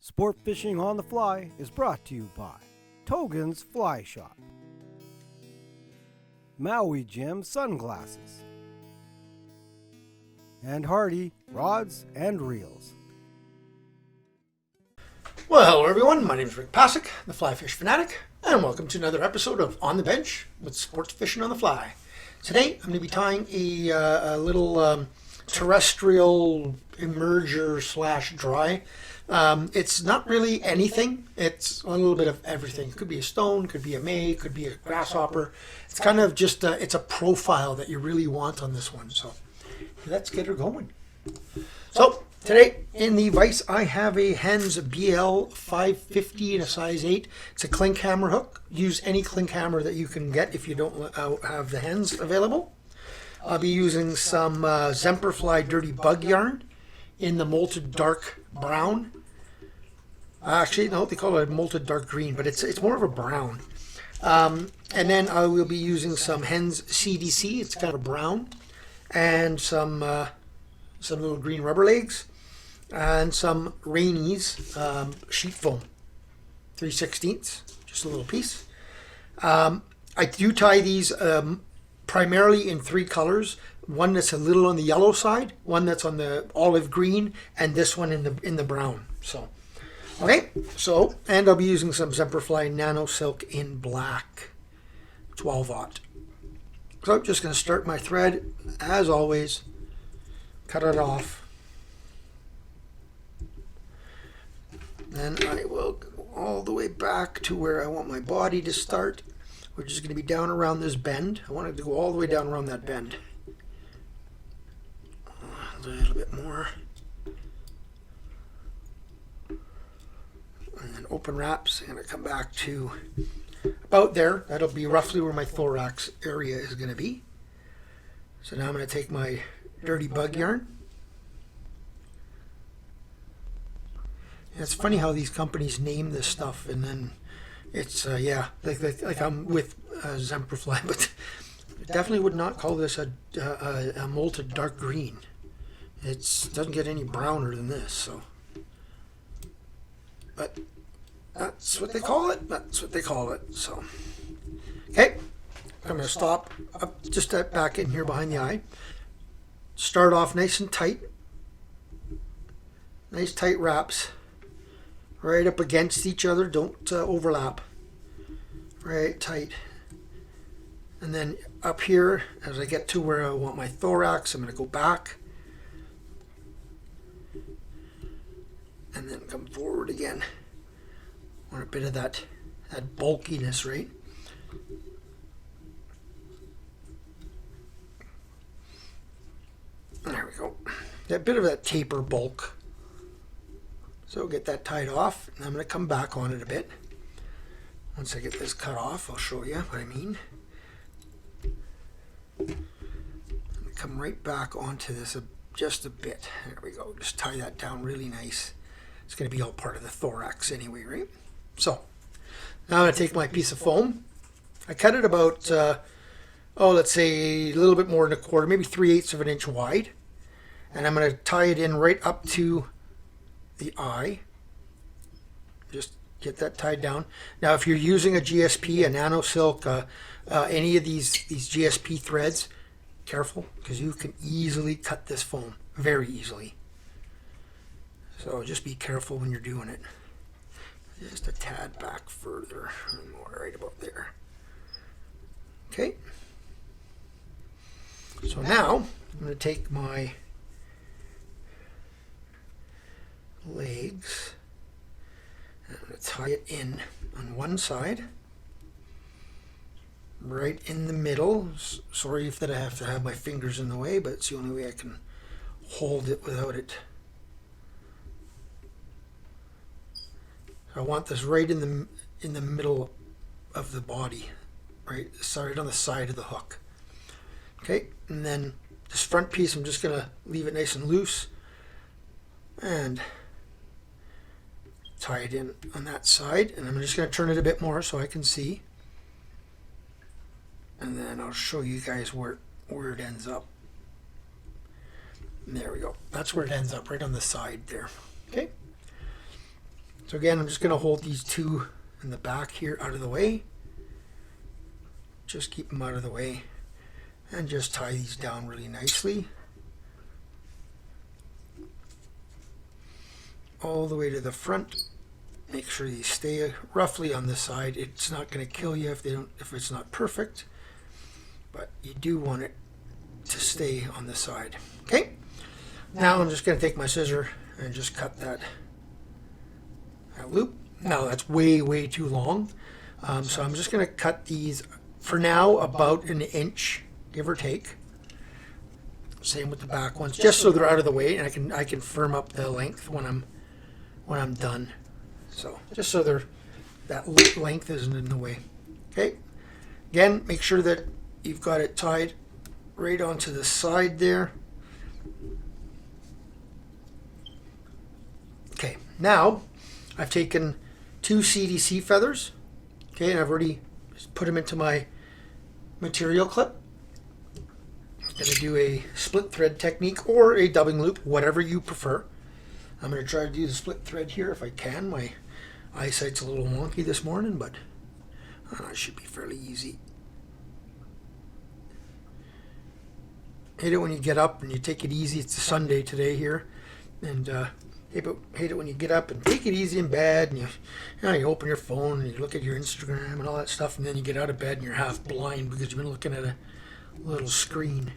Sport Fishing on the Fly is brought to you by Togen's Fly Shop, Maui Jim Sunglasses, and Hardy Rods and Reels. Well, hello everyone, my name is Rick Passek, the Fly Fishing Fanatic, and welcome to another episode of On the Bench with Sports Fishing on the Fly. Today I'm going to be tying a little terrestrial emerger slash dry. It's not really anything, it's a little bit of everything. It could be a stone, could be a May, could be a grasshopper. It's kind of just, it's a profile that you really want on this one, so let's get her going. So, today in the vise I have a Hends BL 550 in a size 8. It's a clink hammer hook. Use any clink hammer that you can get if you don't have the Hends available. I'll be using some Zemperfly Dirty Bug yarn in the Molted Dark Brown. Actually, no, they call it a Molted Dark Green, but it's more of a brown. And then I will be using some Hens CDC. It's kind of a brown. And some little green rubber legs. And some Rainey's sheet foam. 3/16, just a little piece. I do tie these primarily in 3 colors. One that's a little on the yellow side, one that's on the olive green, and this one in the brown. So, okay. So, and I'll be using some Zemperfly Nano Silk in black, 12/0. So, I'm just going to start my thread as always. Cut it off. Then I will go all the way back to where I want my body to start, which is going to be down around this bend. I want it to go all the way down around that bend. A little bit more. And then open wraps. I'm going to come back to about there. That'll be roughly where my thorax area is going to be. So now I'm going to take my Dirty Bug yarn. Yeah, it's funny how these companies name this stuff, and then it's yeah, like I'm with Zemperfly, but I definitely would not call this a molted dark green. It doesn't get any browner than this, so. But that's what they call it. That's what they call it. So, okay, I'm gonna stop up just back in here behind the eye. Start off nice and tight. Nice tight wraps. Right up against each other. Don't overlap. Right tight. And then up here, as I get to where I want my thorax, I'm going to go back. And then come forward again. Want a bit of that bulkiness, right? There we go. A bit of that taper bulk. So get that tied off, and I'm going to come back on it a bit. Once I get this cut off, I'll show you what I mean. Come right back onto this just a bit. There we go. Just tie that down really nice. It's going to be all part of the thorax anyway, right? So now I'm going to take my piece of foam. I cut it about, let's say a little bit more than a quarter, maybe 3/8 of an inch wide. And I'm going to tie it in right up to the eye. Just get that tied down. Now, if you're using a GSP, a Nano Silk, any of these GSP threads, careful, because you can easily cut this foam, very easily. So just be careful when you're doing it. Just a tad back further, more right about there. Okay. So now I'm going to take my legs and I'm going to tie it in on one side, right in the middle. Sorry if that I have to have my fingers in the way, but it's the only way I can hold it without it. I want this right in the middle of the body, right on the side of the hook. Okay, and then this front piece I'm just going to leave it nice and loose and tie it in on that side, and I'm just going to turn it a bit more so I can see, and then I'll show you guys where it ends up. And there we go. That's where it ends up, right on the side there. Okay. So again, I'm just going to hold these two in the back here out of the way. Just keep them out of the way. And just tie these down really nicely. All the way to the front. Make sure you stay roughly on this side. It's not going to kill you if it's not perfect. But you do want it to stay on the side. Okay? Now I'm just going to take my scissor and just cut that loop. Now that's way too long. So I'm just going to cut these for now about an inch, give or take. Same with the back ones, just so they're out of the way, and I can firm up the length when I'm done. So just so that length isn't in the way. Okay. Again, make sure that you've got it tied right onto the side there. Okay. Now I've taken 2 CDC feathers. Okay, and I've already put them into my material clip. I'm going to do a split thread technique or a dubbing loop, whatever you prefer. I'm going to try to do the split thread here if I can. My eyesight's a little wonky this morning, but it should be fairly easy. Hate it when you get up and you take it easy. It's a Sunday today here, and hate it when you get up and take it easy in bed, and you open your phone and you look at your Instagram and all that stuff, and then you get out of bed and you're half blind because you've been looking at a little screen.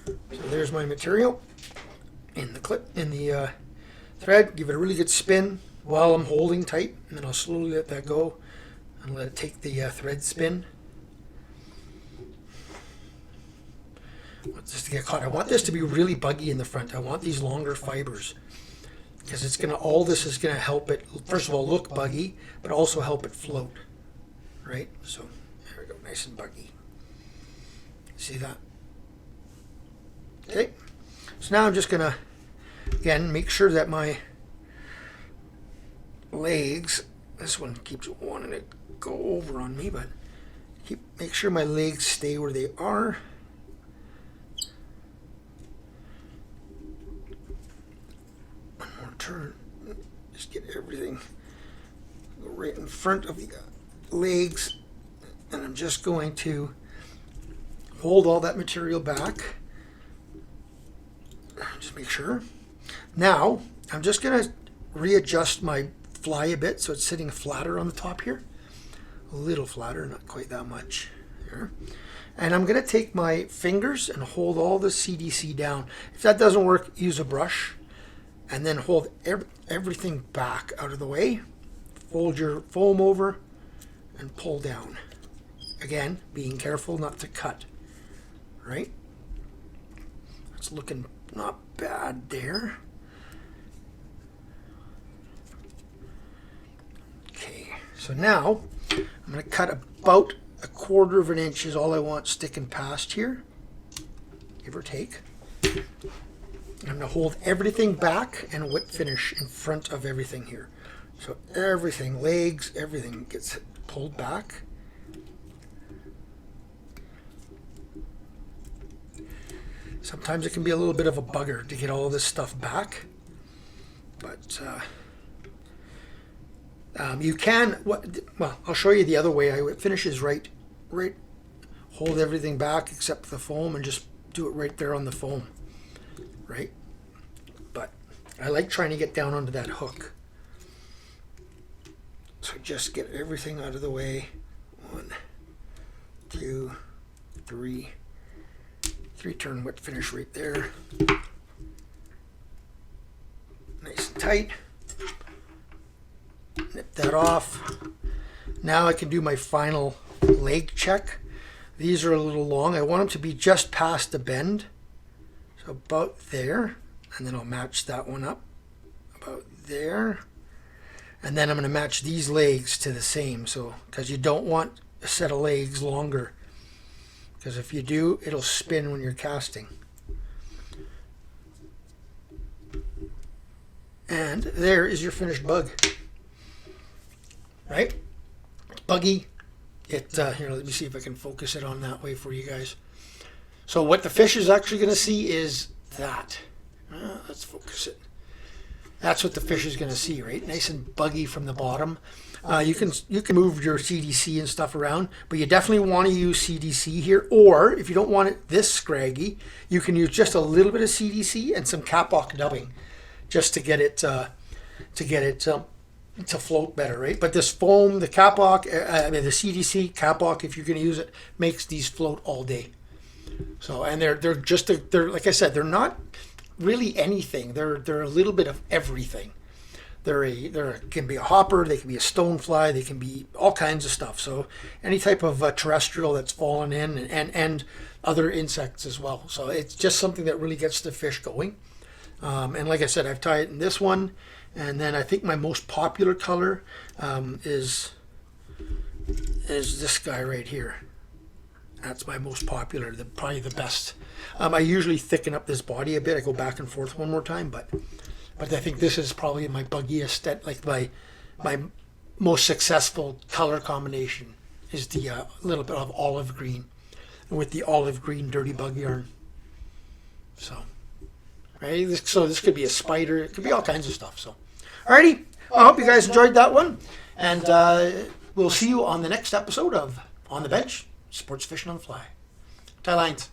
So there's my material in the clip, in the thread. Give it a really good spin while I'm holding tight, and then I'll slowly let that go and let it take the thread spin. I want this to get caught. I want this to be really buggy in the front. I want these longer fibers because all this is gonna help it, first of all, look buggy, but also help it float. Right? So there we go, nice and buggy. See that? Okay. So now I'm just gonna again make sure that my legs, this one keeps wanting to go over on me, but make sure my legs stay where they are. Turn, just get everything right in front of the legs, and I'm just going to hold all that material back. Just make sure. Now I'm just going to readjust my fly a bit so it's sitting flatter on the top here, a little flatter, not quite that much here. And I'm going to take my fingers and hold all the CDC down. If that doesn't work, use a brush. And then hold everything back out of the way. Fold your foam over and pull down. Again, being careful not to cut. Right? It's looking not bad there. Okay, so now I'm going to cut about 1/4 of an inch is all I want sticking past here. Give or take. I'm going to hold everything back and whip finish in front of everything here. So everything, legs, everything gets pulled back. Sometimes it can be a little bit of a bugger to get all this stuff back. But you can, well, I'll show you the other way. I whip finish is right, hold everything back except the foam and just do it right there on the foam. Right? But I like trying to get down onto that hook. So just get everything out of the way. 1, 2, 3. 3-turn whip finish right there. Nice and tight. Nip that off. Now I can do my final leg check. These are a little long. I want them to be just past the bend. So about there, and then I'll match that one up about there, and then I'm going to match these legs to the same, so because you don't want a set of legs longer, because if you do, it'll spin when you're casting. And there is your finished bug. Right? It's buggy. Here, let me see if I can focus it on that way for you guys. So what the fish is actually going to see is that. Let's focus it. That's what the fish is going to see, right? Nice and buggy from the bottom. You can move your CDC and stuff around, but you definitely want to use CDC here. Or if you don't want it this scraggy, you can use just a little bit of CDC and some kapok dubbing, just to get it to float better, right? But this foam, the kapok, the CDC kapok, if you're going to use it, makes these float all day. So, and they're like I said, they're not really anything. They're a little bit of everything. They can be a hopper, they can be a stonefly, they can be all kinds of stuff. So any type of terrestrial that's fallen in, and other insects as well. So it's just something that really gets the fish going. And like I said, I've tied it in this one, and then I think my most popular color is this guy right here. That's my most popular, probably the best. I usually thicken up this body a bit. I go back and forth one more time, but I think this is probably my buggiest, like my most successful color combination is the little bit of olive green, and with the olive green dirty bug yarn. So, right. This could be a spider. It could be all kinds of stuff. So, alrighty. I hope you guys enjoyed that one, and we'll see you on the next episode of On the Bench, Sports Fishing on the Fly. Tie lines.